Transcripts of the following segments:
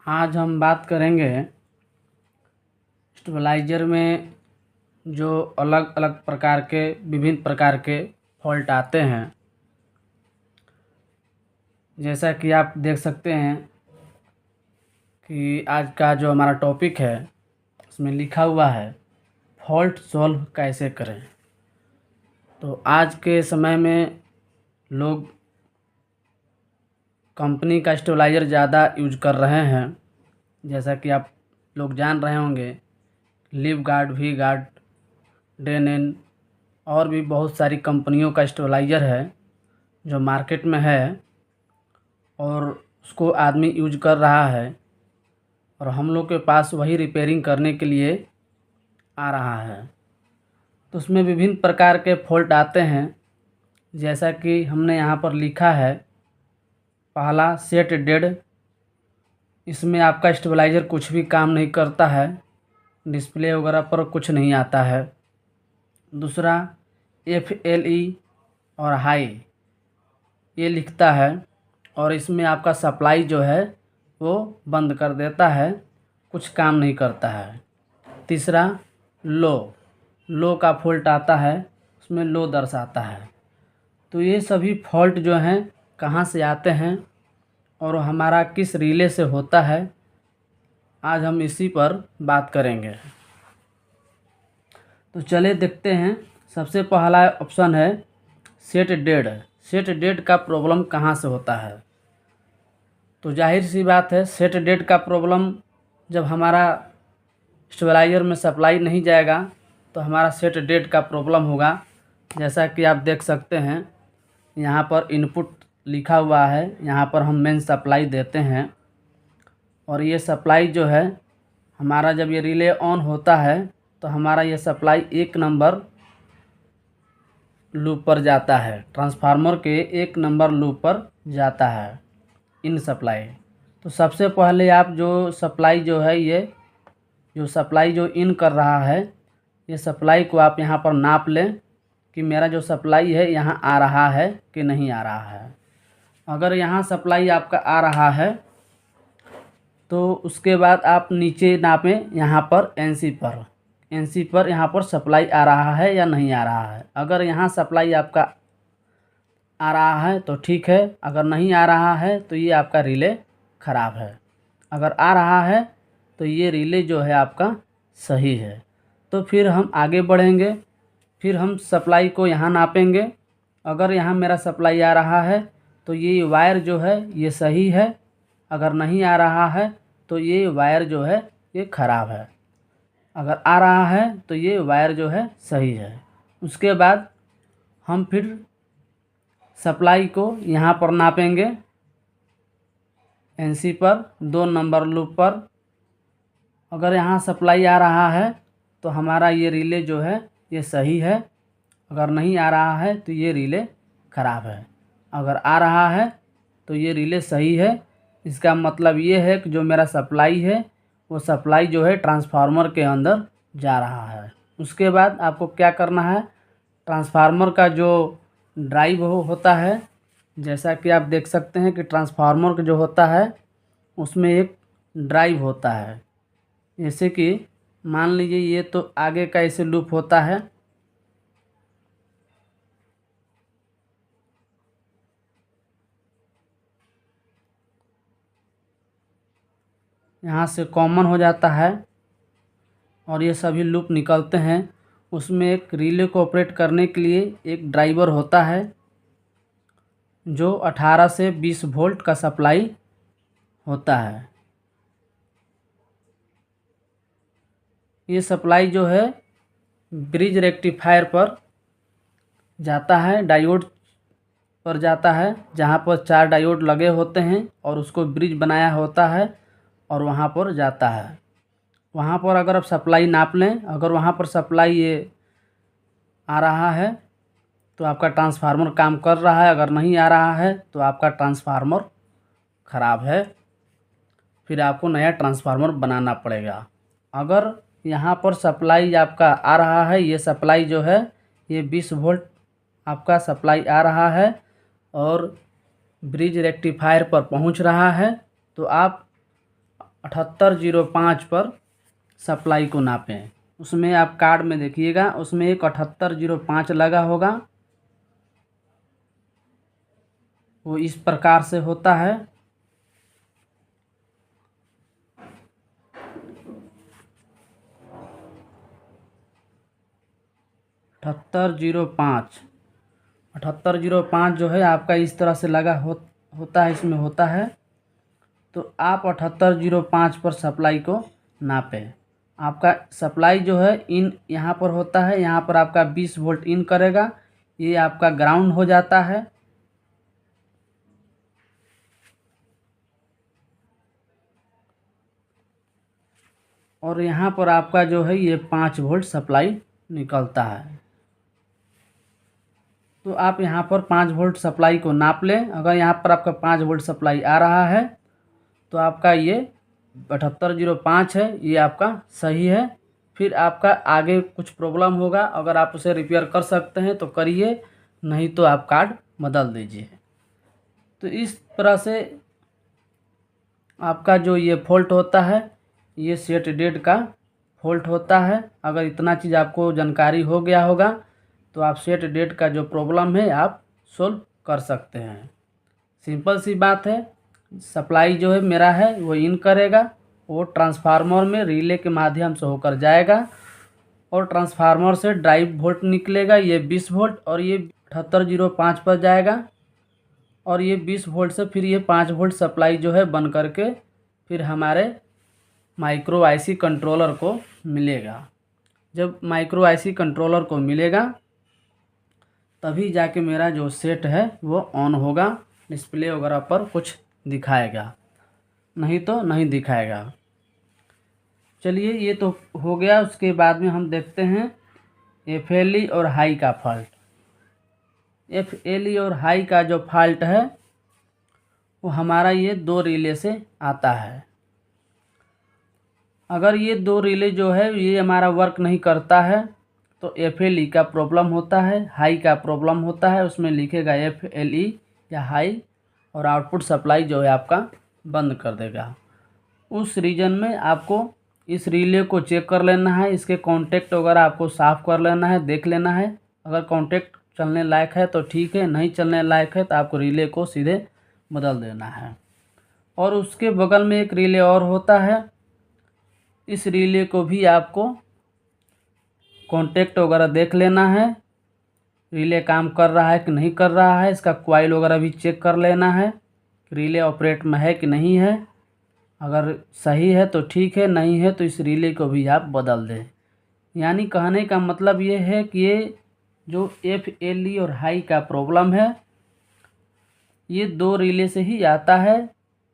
आज हम बात करेंगे स्टेबलाइजर में जो अलग अलग प्रकार के विभिन्न प्रकार के फॉल्ट आते हैं। जैसा कि आप देख सकते हैं कि आज का जो हमारा टॉपिक है उसमें लिखा हुआ है फॉल्ट सॉल्व कैसे करें। तो आज के समय में लोग कंपनी का स्टेबलाइजर ज़्यादा यूज कर रहे हैं। जैसा कि आप लोग जान रहे होंगे Livguard, V guard, Denon और भी बहुत सारी कंपनियों का स्टेबलाइजर है जो मार्केट में है और उसको आदमी यूज कर रहा है और हम लोग के पास वही रिपेयरिंग करने के लिए आ रहा है। तो उसमें विभिन्न प्रकार के फॉल्ट आते हैं। जैसा कि हमने यहाँ पर लिखा है, पहला सेट डेड। इसमें आपका स्टेबलाइजर कुछ भी काम नहीं करता है, डिस्प्ले वगैरह पर कुछ नहीं आता है। दूसरा FLE और हाई ये लिखता है और इसमें आपका सप्लाई जो है वो बंद कर देता है, कुछ काम नहीं करता है। तीसरा लो का फॉल्ट आता है, उसमें लो दर्शाता है। तो ये सभी फॉल्ट जो हैं कहाँ से आते हैं और हमारा किस रिले से होता है, आज हम इसी पर बात करेंगे। तो चलिए देखते हैं। सबसे पहला ऑप्शन है सेट डेड। सेट डेड का प्रॉब्लम कहाँ से होता है? तो जाहिर सी बात है, सेट डेड का प्रॉब्लम जब हमारा स्टेबलाइजर में सप्लाई नहीं जाएगा तो हमारा सेट डेड का प्रॉब्लम होगा। जैसा कि आप देख सकते हैं यहाँ पर इनपुट लिखा हुआ है, यहाँ पर हम मेन सप्लाई देते हैं और ये सप्लाई जो है हमारा जब ये रिले ऑन होता है तो हमारा ये सप्लाई 1 नंबर लूप पर जाता है, ट्रांसफार्मर के 1 नंबर लूप पर जाता है इन सप्लाई। तो सबसे पहले आप जो सप्लाई जो है ये जो सप्लाई जो इन कर रहा है, ये सप्लाई को आप यहाँ पर नाप लें कि मेरा जो सप्लाई है यहाँ आ रहा है कि नहीं आ रहा है। अगर यहाँ सप्लाई आपका आ रहा है तो उसके बाद आप नीचे नापें यहाँ पर एनसी पर यहाँ पर सप्लाई आ रहा है या नहीं आ रहा है। अगर यहाँ सप्लाई आपका आ रहा है तो ठीक है, अगर नहीं आ रहा है तो ये आपका रिले ख़राब है। अगर आ रहा है तो ये रिले जो है आपका सही है। तो फिर हम आगे बढ़ेंगे, फिर हम सप्लाई को यहाँ नापेंगे। अगर यहाँ मेरा सप्लाई आ रहा है तो ये वायर जो है ये सही है, अगर नहीं आ रहा है तो ये वायर जो है ये ख़राब है। अगर आ रहा है तो ये वायर जो है सही है। उसके बाद हम फिर सप्लाई को यहाँ पर नापेंगे एनसी पर 2 नंबर लूप पर। अगर यहाँ सप्लाई आ रहा है तो हमारा ये रिले जो है ये सही है, अगर नहीं आ रहा है तो ये रिले ख़राब है। अगर आ रहा है तो ये रिले सही है। इसका मतलब ये है कि जो मेरा सप्लाई है वो सप्लाई जो है ट्रांसफार्मर के अंदर जा रहा है। उसके बाद आपको क्या करना है, ट्रांसफार्मर का जो ड्राइव होता है, जैसा कि आप देख सकते हैं कि ट्रांसफार्मर का जो होता है उसमें एक ड्राइव होता है। जैसे कि मान लीजिए ये तो आगे का ऐसे लूप होता है, यहाँ से कॉमन हो जाता है और ये सभी लूप निकलते हैं। उसमें एक रिले को ऑपरेट करने के लिए एक ड्राइवर होता है जो 18 से 20 वोल्ट का सप्लाई होता है। ये सप्लाई जो है ब्रिज रेक्टिफायर पर जाता है, डायोड पर जाता है, जहाँ पर 4 डायोड लगे होते हैं और उसको ब्रिज बनाया होता है और वहाँ पर जाता है। वहाँ पर अगर आप सप्लाई नाप लें, अगर वहाँ पर सप्लाई ये आ रहा है तो आपका ट्रांसफार्मर काम कर रहा है, अगर नहीं आ रहा है तो आपका ट्रांसफार्मर ख़राब है, फिर आपको नया ट्रांसफार्मर बनाना पड़ेगा। अगर यहाँ पर सप्लाई आपका आ रहा है, ये सप्लाई जो है ये 20 वोल्ट आपका सप्लाई आ रहा है और ब्रिज रेक्टिफायर पर पहुँच रहा है, तो आप 7805 पर सप्लाई को नापें। उसमें आप कार्ड में देखिएगा, उसमें एक 7805 लगा होगा। वो इस प्रकार से होता है। अठहत्तर जीरो पाँच जो है आपका इस तरह से लगा होता है, इसमें होता है। तो आप 7805 पर सप्लाई को नापें। आपका सप्लाई जो है इन यहाँ पर होता है, यहाँ पर आपका 20 वोल्ट इन करेगा, ये आपका ग्राउंड हो जाता है। और यहाँ पर आपका जो है ये 5 वोल्ट सप्लाई निकलता है। तो आप यहाँ पर 5 वोल्ट सप्लाई को नाप लें। अगर यहाँ पर आपका 5 वोल्ट सप्लाई आ रहा है तो आपका ये 7805 है, ये आपका सही है। फिर आपका आगे कुछ प्रॉब्लम होगा, अगर आप उसे रिपेयर कर सकते हैं तो करिए, नहीं तो आप कार्ड बदल दीजिए। तो इस तरह से आपका जो ये फॉल्ट होता है, ये सेट डेट का फॉल्ट होता है। अगर इतना चीज़ आपको जानकारी हो गया होगा तो आप सेट डेट का जो प्रॉब्लम है आप सोल्व कर सकते हैं। सिंपल सी बात है। सप्लाई जो है मेरा है वो इन करेगा, वो ट्रांसफार्मर में रिले के माध्यम से होकर जाएगा और ट्रांसफार्मर से ड्राइव वोल्ट निकलेगा, ये 20 वोल्ट, और ये 7805 पर जाएगा और ये 20 वोल्ट से फिर ये 5 वोल्ट सप्लाई जो है बन करके फिर हमारे माइक्रो आईसी कंट्रोलर को मिलेगा। जब माइक्रो आईसी कंट्रोलर को मिलेगा तभी जाके मेरा जो सेट है वो ऑन होगा, डिस्प्ले वगैरह पर कुछ दिखाएगा, नहीं तो नहीं दिखाएगा। चलिए ये तो हो गया। उसके बाद में हम देखते हैं एफएलई और हाई का फॉल्ट। एफएलई और हाई का जो फॉल्ट है वो हमारा ये 2 रिले से आता है। अगर ये 2 रिले जो है ये हमारा वर्क नहीं करता है तो एफएलई का प्रॉब्लम होता है, हाई का प्रॉब्लम होता है। उसमें लिखेगा एफएलई या हाई, और आउटपुट सप्लाई जो है आपका बंद कर देगा। उस रीजन में आपको इस रिले को चेक कर लेना है, इसके कॉन्टेक्ट वगैरह आपको साफ़ कर लेना है, देख लेना है। अगर कॉन्टेक्ट चलने लायक है तो ठीक है, नहीं चलने लायक है तो आपको रिले को सीधे बदल देना है। और उसके बगल में एक रिले और होता है, इस रिले को भी आपको कॉन्टेक्ट वगैरह देख लेना है, रिले काम कर रहा है कि नहीं कर रहा है, इसका कॉइल वगैरह भी चेक कर लेना है, रिले ऑपरेट में है कि नहीं है। अगर सही है तो ठीक है, नहीं है तो इस रिले को भी आप बदल दें। यानी कहने का मतलब ये है कि ये जो एफएलई और हाई का प्रॉब्लम है ये 2 रिले से ही आता है।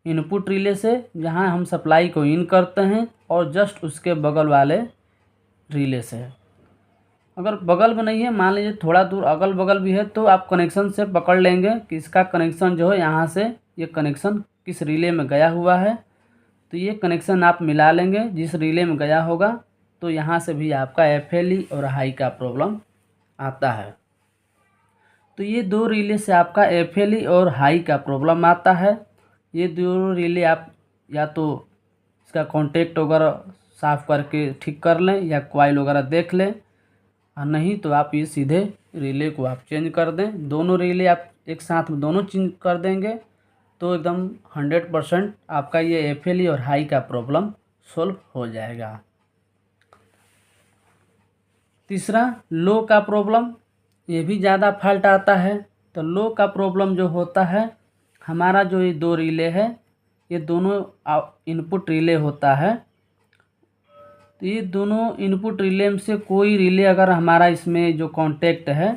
इनपुट रिले से जहां हम सप्लाई को इन करते हैं, और जस्ट उसके बगल वाले रिले से। अगर बगल में नहीं है, मान लीजिए थोड़ा दूर अगल बगल भी है, तो आप कनेक्शन से पकड़ लेंगे कि इसका कनेक्शन जो है यहाँ से ये कनेक्शन किस रिले में गया हुआ है, तो ये कनेक्शन आप मिला लेंगे जिस रिले में गया होगा। तो यहाँ से भी आपका एफएलई और हाई का प्रॉब्लम आता है। तो ये 2 रिले से आपका एफएलई और हाई का प्रॉब्लम आता है। ये 2 रिले आप या तो इसका कॉन्टेक्ट वगैरह साफ़ करके ठीक कर लें या कॉइल वगैरह देख लें, और नहीं तो आप ये सीधे रिले को आप चेंज कर दें। दोनों रिले आप एक साथ में दोनों चेंज कर देंगे तो एकदम 100% आपका ये एफएलई और हाई का प्रॉब्लम सॉल्व हो जाएगा। तीसरा, लो का प्रॉब्लम, ये भी ज़्यादा फॉल्ट आता है। तो लो का प्रॉब्लम जो होता है, हमारा जो ये 2 रिले है ये दोनों इनपुट रिले होता है। तो ये दोनों इनपुट रिले में से कोई रिले अगर हमारा इसमें जो कांटेक्ट है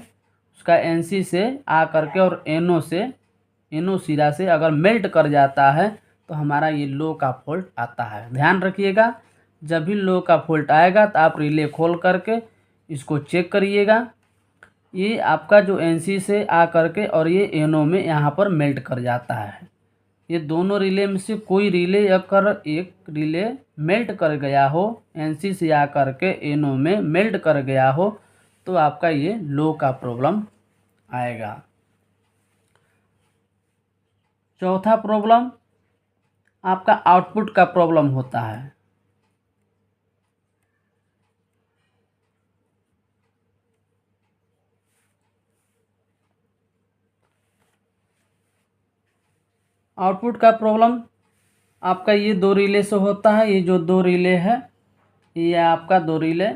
उसका एनसी से आ करके और एनो सिरा से अगर मेल्ट कर जाता है तो हमारा ये लो का फॉल्ट आता है। ध्यान रखिएगा, जब भी लो का फॉल्ट आएगा तो आप रिले खोल करके इसको चेक करिएगा। ये आपका जो एनसी से आ करके और ये एनो में यहाँ पर मेल्ट कर जाता है। ये दोनों रिले में से कोई रिले अगर एक रिले मेल्ट कर गया हो, एनसी से आ करके एनो में मेल्ट कर गया हो, तो आपका ये लो का प्रॉब्लम आएगा। चौथा प्रॉब्लम, आपका आउटपुट का प्रॉब्लम होता है। आउटपुट का प्रॉब्लम आपका ये 2 रिले से होता है। ये जो 2 रिले है, ये आपका 2 रिले,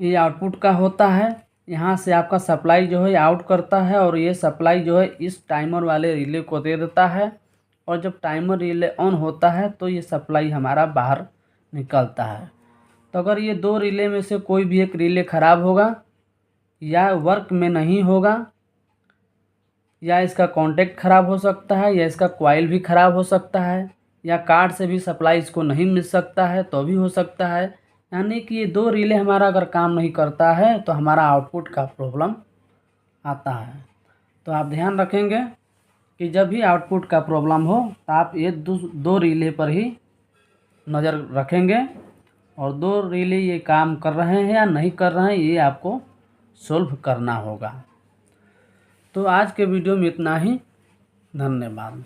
ये आउटपुट का होता है। यहाँ से आपका सप्लाई जो है आउट करता है और ये सप्लाई जो है इस टाइमर वाले रिले को दे देता है। और जब टाइमर रिले ऑन होता है तो ये सप्लाई हमारा बाहर निकलता है। तो अगर ये 2 रिले में से कोई भी एक रिले ख़राब होगा या वर्क में नहीं होगा, या इसका कॉन्टेक्ट ख़राब हो सकता है, या इसका कॉइल भी ख़राब हो सकता है, या कार्ड से भी सप्लाई इसको नहीं मिल सकता है तो भी हो सकता है। यानी कि ये 2 रिले हमारा अगर काम नहीं करता है तो हमारा आउटपुट का प्रॉब्लम आता है। तो आप ध्यान रखेंगे कि जब भी आउटपुट का प्रॉब्लम हो तो आप ये 2 रिले पर ही नज़र रखेंगे और 2 रिले ये काम कर रहे हैं या नहीं कर रहे हैं ये आपको सोल्व करना होगा। तो आज के वीडियो में इतना ही। धन्यवाद।